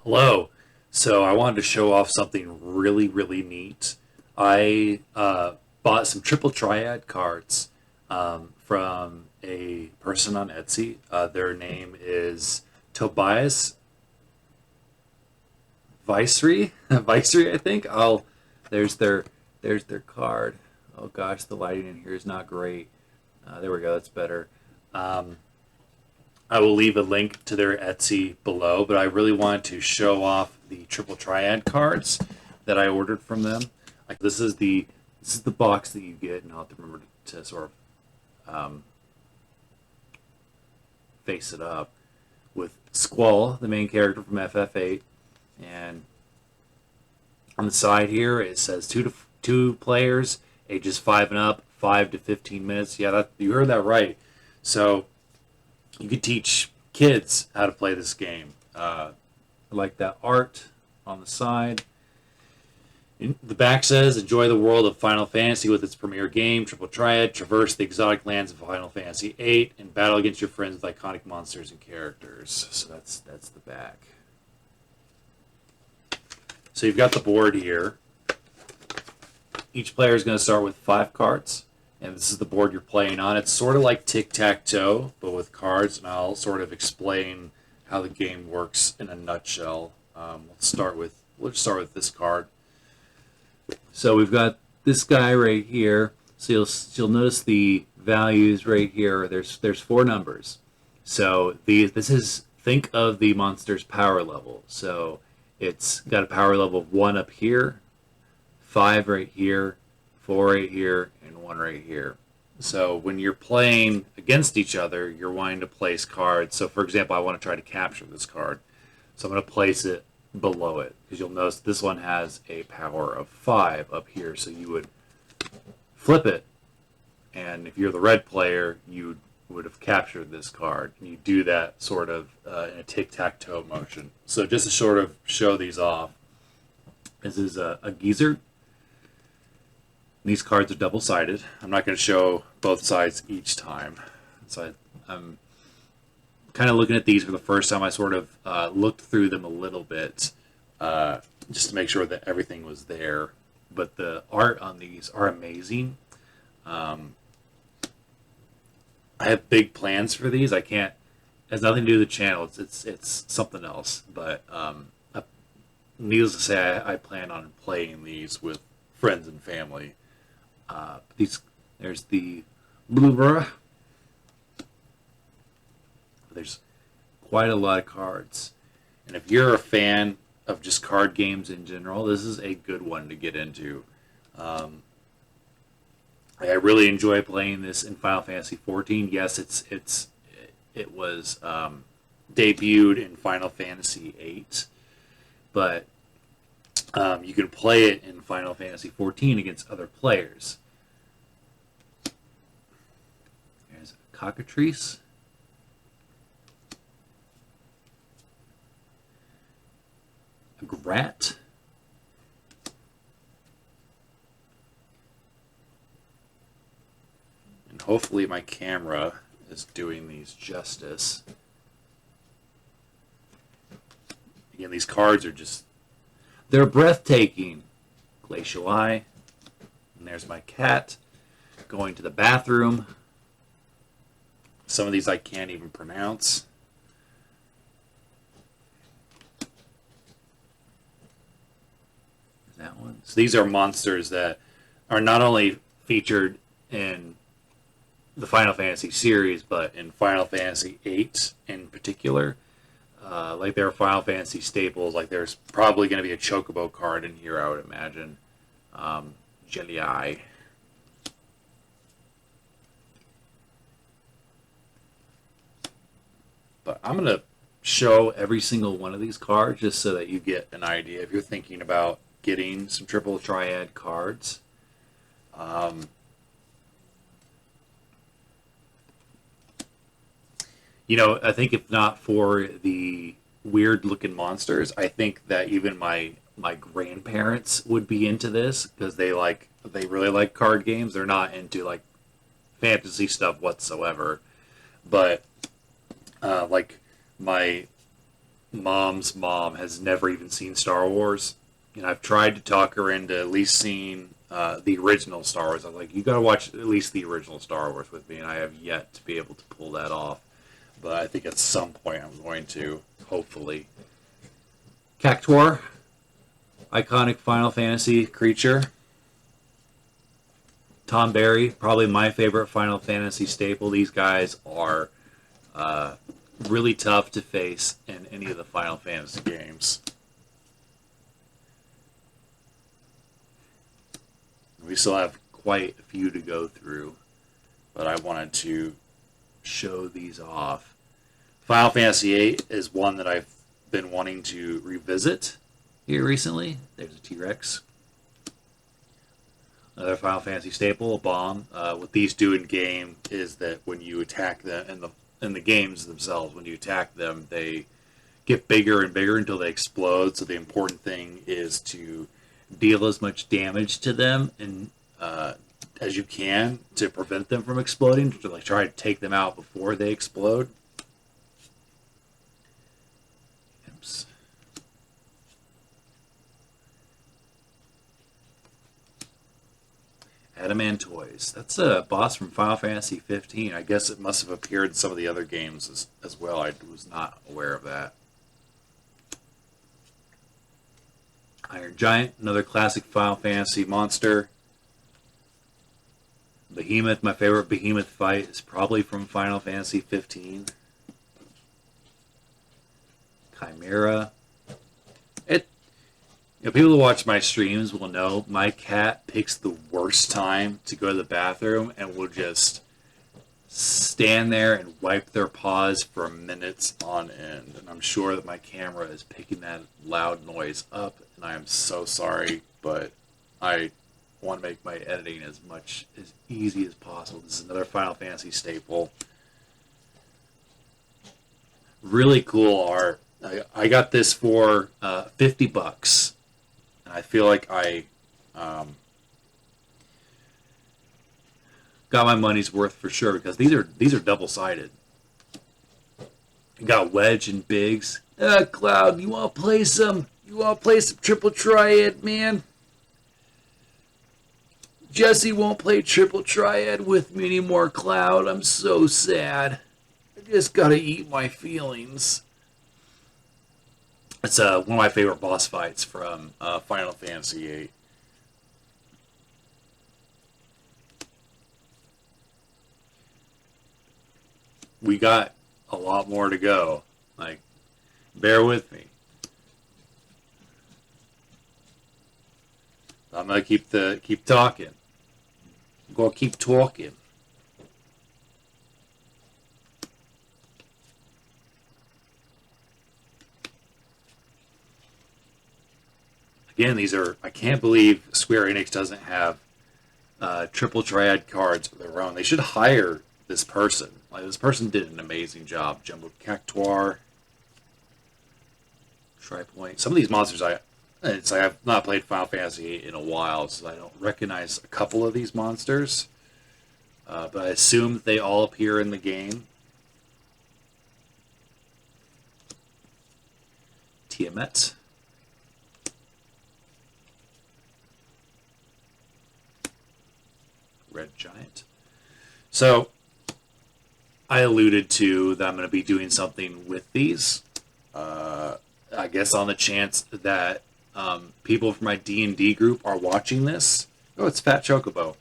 Hello. So I wanted to show off something really, really neat. I bought some triple triad cards from a person on Etsy. Their name is Tobias Vyseri. Vyseri, I think. There's their there's their card. Oh gosh, the lighting in here is not great. There we go. That's better. Um, I will leave a link to their Etsy below, but I really wanted to show off the triple triad cards that I ordered from them. Like this is the box that you get, and I'll have to remember to sort of face it up with Squall, the main character from FF8, and on the side here it says two players, ages 5 and up, 5 to 15 minutes. Yeah, you heard that right. So you could teach kids how to play this game. I like that art on the side. The back says, enjoy the world of Final Fantasy with its premier game, Triple Triad. Traverse the exotic lands of Final Fantasy VIII and battle against your friends with iconic monsters and characters. So that's the back. So you've got the board here. Each player is going to start with 5 cards, and this is the board you're playing on. It's sort of like tic-tac-toe, but with cards, and I'll sort of explain how the game works in a nutshell. Let's start with this card. So we've got this guy right here. So you'll notice the values right here. There's 4 numbers. So think of the monster's power level. So it's got a power level of 1 up here, 5 right here, 4 right here, and 1 right here. So when you're playing against each other, you're wanting to place cards. So for example, I want to try to capture this card. So I'm going to place it below it, because you'll notice this one has a power of 5 up here. So you would flip it, and if you're the red player, you would have captured this card. And you do that sort of in a tic-tac-toe motion. So just to sort of show these off, this is a geezer. These cards are double-sided. I'm not going to show both sides each time. So I'm kind of looking at these for the first time. I sort of looked through them a little bit just to make sure that everything was there. But the art on these are amazing. I have big plans for these. I can't. It has nothing to do with the channel. It's something else. But needless to say, I plan on playing these with friends and family. There's the Blue. There's quite a lot of cards, and if you're a fan of just card games in general, this is a good one to get into. I really enjoy playing this in Final Fantasy XIV. Yes, it was debuted in Final Fantasy VIII, but you can play it in Final Fantasy XIV against other players. There's a cockatrice. A grat. And hopefully my camera is doing these justice. Again, these cards are they're breathtaking. Glacial Eye. And there's my cat going to the bathroom. Some of these I can't even pronounce. That one. So these are monsters that are not only featured in the Final Fantasy series, but in Final Fantasy VIII in particular. Like there are Final Fantasy staples. Like there's probably going to be a Chocobo card in here, I would imagine. Jelly Eye. But I'm going to show every single one of these cards just so that you get an idea if you're thinking about getting some triple triad cards. I think if not for the weird looking monsters, I think that even my grandparents would be into this, because they really like card games. They're not into like fantasy stuff whatsoever. But like my mom's mom has never even seen Star Wars, and I've tried to talk her into at least seeing the original Star Wars. I'm like, you got to watch at least the original Star Wars with me, and I have yet to be able to pull that off. But I think at some point I'm going to, hopefully. Cactuar, iconic Final Fantasy creature. Tom Berry, probably my favorite Final Fantasy staple. These guys are really tough to face in any of the Final Fantasy games. We still have quite a few to go through, but I wanted to show these off. Final Fantasy VIII is one that I've been wanting to revisit here recently. There's a T-Rex. Another Final Fantasy staple, a bomb. What these do in game is that when you attack them in the games themselves, when you attack them, they get bigger and bigger until they explode. So the important thing is to deal as much damage to them and as you can to prevent them from exploding. To like try to take them out before they explode. Oops. Adamantoise. That's a boss from Final Fantasy 15. I guess it must have appeared in some of the other games as well. I was not aware of that. Iron Giant, another classic Final Fantasy monster. Behemoth, my favorite Behemoth fight is probably from Final Fantasy 15. Chimera. People who watch my streams will know my cat picks the worst time to go to the bathroom and will just stand there and wipe their paws for minutes on end. And I'm sure that my camera is picking that loud noise up, and I am so sorry, but I want to make my editing as easy as possible. This is another Final Fantasy staple. Really cool art. I got this for $50. I feel like I got my money's worth for sure because these are double-sided. You got Wedge and Biggs. Cloud, you want to play some? You want to play some Triple Triad, man? Jesse won't play Triple Triad with me anymore, Cloud. I'm so sad. I just gotta eat my feelings. It's one of my favorite boss fights from Final Fantasy VIII. We got a lot more to go. Like, bear with me. I'm gonna keep talking. I'm gonna keep talking. Again, I can't believe Square Enix doesn't have Triple Triad cards of their own. They should hire this person. Like, this person did an amazing job. Jumbo Cactuar, Tripoint. Some of these monsters, it's like I've not played Final Fantasy VIII in a while, so I don't recognize a couple of these monsters. But I assume they all appear in the game. Tiamat. Red Giant. So, I alluded to that I'm going to be doing something with these. I guess on the chance that people from my D&D group are watching this. Oh, it's Fat Chocobo.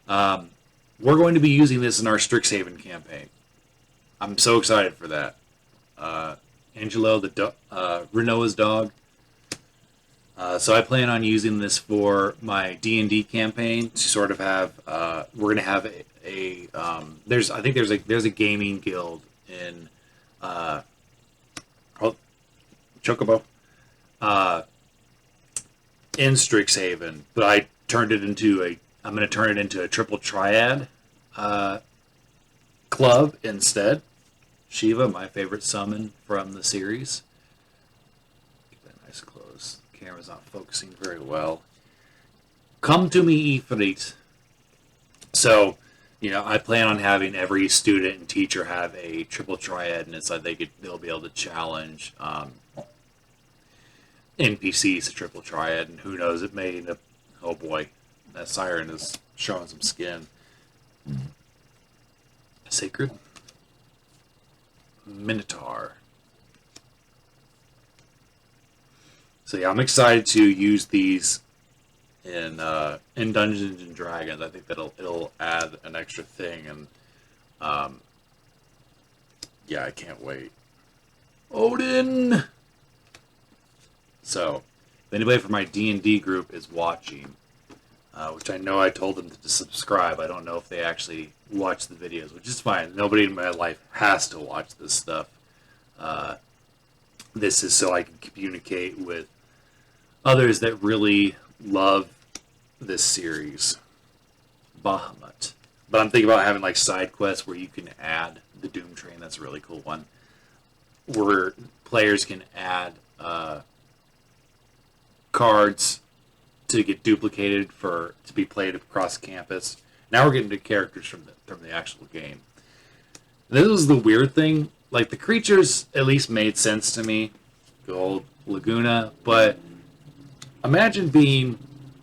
We're going to be using this in our Strixhaven campaign. I'm so excited for that. Angelo, Renoa's dog. So I plan on using this for my D&D campaign to sort of have. We're going to have there's a gaming guild in Chocobo in Strixhaven, but I'm going to turn it into a Triple Triad club instead. Shiva, my favorite summon from the series. Keep that nice close. The camera's not focusing very well. Come to me, Ifrit. So, I plan on having every student and teacher have a Triple Triad, and it's like they'll be able to challenge NPCs to triple triad, and who knows, it may end up. Oh boy, that siren is showing some skin. Sacred Minotaur. So yeah, I'm excited to use these in Dungeons and Dragons. I think that it'll add an extra thing, and um, yeah, I can't wait. Odin. So, if anybody from my D&D group is watching, which I know I told them to subscribe, I don't know if they actually watch the videos, which is fine. Nobody in my life has to watch this stuff. This is so I can communicate with others that really love this series. Bahamut. But I'm thinking about having like side quests where you can add the Doom Train. That's a really cool one. Where players can add cards to get duplicated to be played across campus. Now we're getting to characters from the actual game. This was the weird thing. Like the creatures at least made sense to me. The old Laguna, but imagine being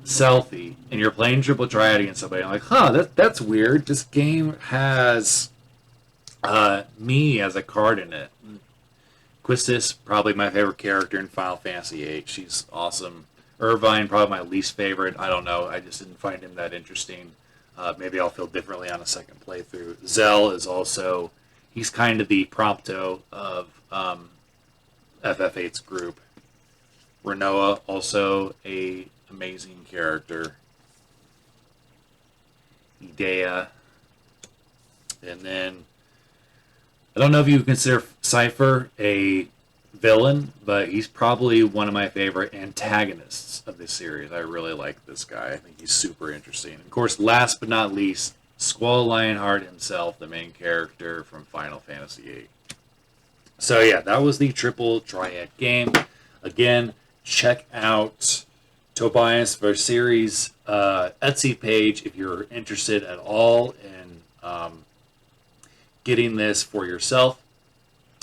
Selfie and you're playing triple triad against somebody. I'm like, that's weird. This game has me as a card in it. Quistis, probably my favorite character in Final Fantasy VIII. She's awesome. Irvine, probably my least favorite. I don't know. I just didn't find him that interesting. Maybe I'll feel differently on a second playthrough. Zell is also, he's kind of the Prompto of FF8's group. Renoa, also a amazing character. Idea. And then, I don't know if you consider Cypher a villain, but he's probably one of my favorite antagonists of this series. I really like this guy. I think he's super interesting. Of course, last but not least, Squall Lionheart himself, the main character from Final Fantasy VIII. So yeah, that was the triple triad game. Again, check out Tobias Vyseri's Etsy page if you're interested at all in getting this for yourself,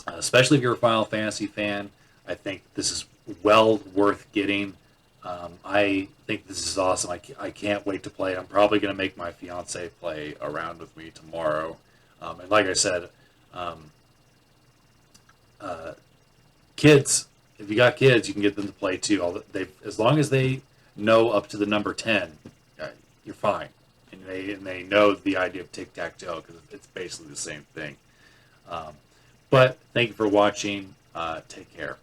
especially if you're a Final Fantasy fan. I think this is well worth getting. I think this is awesome. I can't wait to play it. I'm probably going to make my fiance play around with me tomorrow. And like I said, kids, if you got kids, you can get them to play too. As long as they know up to the number 10, you're fine. And they know the idea of tic-tac-toe because it's basically the same thing. But thank you for watching. Take care.